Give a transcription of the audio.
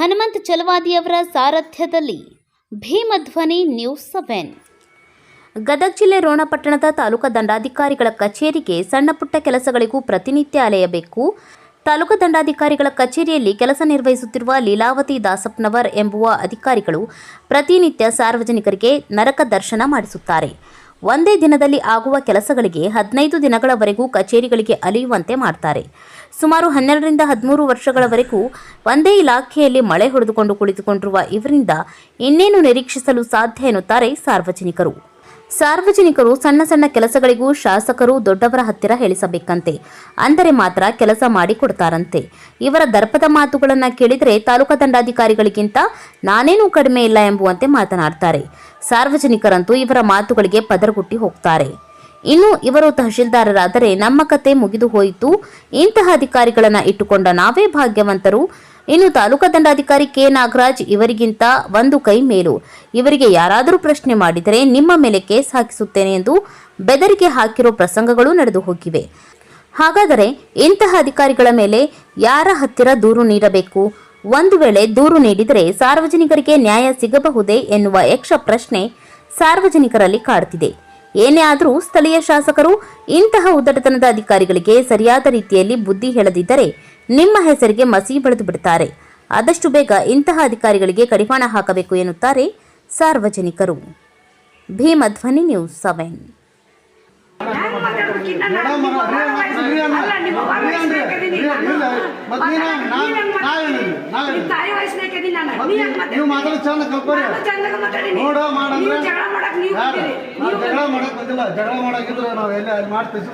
Hanumantha ಚಲವಾದಿಯವರ ಸಾರಥ್ಯದಲ್ಲಿ ಭೀಮಧ್ವನಿ news 7. Gadag ಜಿಲ್ಲೆ ರೋಣ ಪಟ್ಟಣದ ತಾಲೂಕಾ ದಂಡಾಧಿಕಾರಿಗಳ ಕಚೇರಿಗೆ ಸಣ್ಣಪುಟ್ಟ ಕೆಲಸಗಳಿಗೂ ಪ್ರತಿನಿತ್ಯ ಅಲೆಯಬೇಕು. ತಾಲೂಕಾ ದಂಡಾಧಿಕಾರಿಗಳ ಕಚೇರಿಯಲ್ಲಿ ಕೆಲಸ ನಿರ್ವಹಿಸುತ್ತಿರುವ ಲೀಲಾವತಿ ದಾಸಪ್ಪನವರ್ ಎಂಬುವ ಅಧಿಕಾರಿಗಳು ಪ್ರತಿನಿತ್ಯ ಸಾರ್ವಜನಿಕರಿಗೆ ನರಕ ದರ್ಶನ ಮಾಡಿಸುತ್ತಾರೆ. ಒಂದೇ ದಿನದಲ್ಲಿ ಆಗುವ ಕೆಲಸಗಳಿಗೆ 15 ದಿನಗಳವರೆಗೂ ಕಚೇರಿಗಳಿಗೆ ಅಲೆಯುವಂತೆ ಮಾಡ್ತಾರೆ. ಸುಮಾರು 12 ರಿಂದ 13 ವರ್ಷಗಳವರೆಗೂ ಒಂದೇ ಇಲಾಖೆಯಲ್ಲಿ ಮಳೆ ಹೊಡೆದುಕೊಂಡು ಕುಳಿತುಕೊಂಡಿರುವ ಇವರಿಂದ ಇನ್ನೇನು ನಿರೀಕ್ಷಿಸಲು ಸಾಧ್ಯ ಎನ್ನುತ್ತಾರೆ ಸಾರ್ವಜನಿಕರು ಸಣ್ಣ ಸಣ್ಣ ಕೆಲಸಗಳಿಗೂ ಶಾಸಕರು ದೊಡ್ಡವರ ಹತ್ತಿರ ಹೇಳಿಸಬೇಕಂತೆ, ಅಂದರೆ ಮಾತ್ರ ಕೆಲಸ ಮಾಡಿ ಕೊಡ್ತಾರಂತೆ. ಇವರ ದರ್ಪದ ಮಾತುಗಳನ್ನು ಕೇಳಿದರೆ ತಾಲೂಕಾ ದಂಡಾಧಿಕಾರಿಗಳಿಗಿಂತ ನಾನೇನೂ ಕಡಿಮೆ ಇಲ್ಲ ಎಂಬುವಂತೆ ಮಾತನಾಡ್ತಾರೆ. ಸಾರ್ವಜನಿಕರಂತೂ ಇವರ ಮಾತುಗಳಿಗೆ ಪದರಗುಟ್ಟಿ ಹೋಗ್ತಾರೆ. ಇನ್ನು ಇವರು ತಹಶೀಲ್ದಾರರಾದರೆ ನಮ್ಮ ಕತೆ ಮುಗಿದು ಹೋಯಿತು, ಇಂತಹ ಅಧಿಕಾರಿಗಳನ್ನು ಇಟ್ಟುಕೊಂಡ ನಾವೇ ಭಾಗ್ಯವಂತರು. ಇನ್ನು ತಾಲೂಕಾ ದಂಡಾಧಿಕಾರಿ ಕೆ ನಾಗರಾಜ್ ಇವರಿಗಿಂತ ಒಂದು ಕೈ ಮೇಲು. ಇವರಿಗೆ ಯಾರಾದರೂ ಪ್ರಶ್ನೆ ಮಾಡಿದರೆ ನಿಮ್ಮ ಮೇಲೆ ಕೇಸ್ ಹಾಕಿಸುತ್ತೇನೆ ಎಂದು ಬೆದರಿಕೆ ಹಾಕಿರೋ ಪ್ರಸಂಗಗಳು ನಡೆದು ಹೋಗಿವೆ. ಹಾಗಾದರೆ ಇಂತಹ ಅಧಿಕಾರಿಗಳ ಮೇಲೆ ಯಾರ ಹತ್ತಿರ ದೂರು ನೀಡಬೇಕು? ಒಂದು ವೇಳೆ ದೂರು ನೀಡಿದರೆ ಸಾರ್ವಜನಿಕರಿಗೆ ನ್ಯಾಯ ಸಿಗಬಹುದೇ ಎನ್ನುವ ಯಕ್ಷ ಪ್ರಶ್ನೆ ಸಾರ್ವಜನಿಕರಲ್ಲಿ ಕಾಡುತ್ತಿದೆ. ಏನೇ ಆದರೂ ಸ್ಥಳೀಯ ಶಾಸಕರು ಇಂತಹ ಉದ್ದಟತನದ ಅಧಿಕಾರಿಗಳಿಗೆ ಸರಿಯಾದ ರೀತಿಯಲ್ಲಿ ಬುದ್ಧಿ ಹೇಳದಿದ್ದರೆ ನಿಮ್ಮ ಹೆಸರಿಗೆ ಮಸಿ ಬಳಿದು ಬಿಡುತ್ತಾರೆ. ಆದಷ್ಟು ಬೇಗ ಇಂತಹ ಅಧಿಕಾರಿಗಳಿಗೆ ಕಡಿವಾಣ ಹಾಕಬೇಕು ಎನ್ನುತ್ತಾರೆ ಸಾರ್ವಜನಿಕರು. ಭೀಮಧ್ವನಿ ನ್ಯೂಸ್ 7. ಜಗಳ ಮಾಡಾಕಿದ್ರೆ ನಾವು ಎಲ್ಲ ಮಾಡ್ತೀವಿ.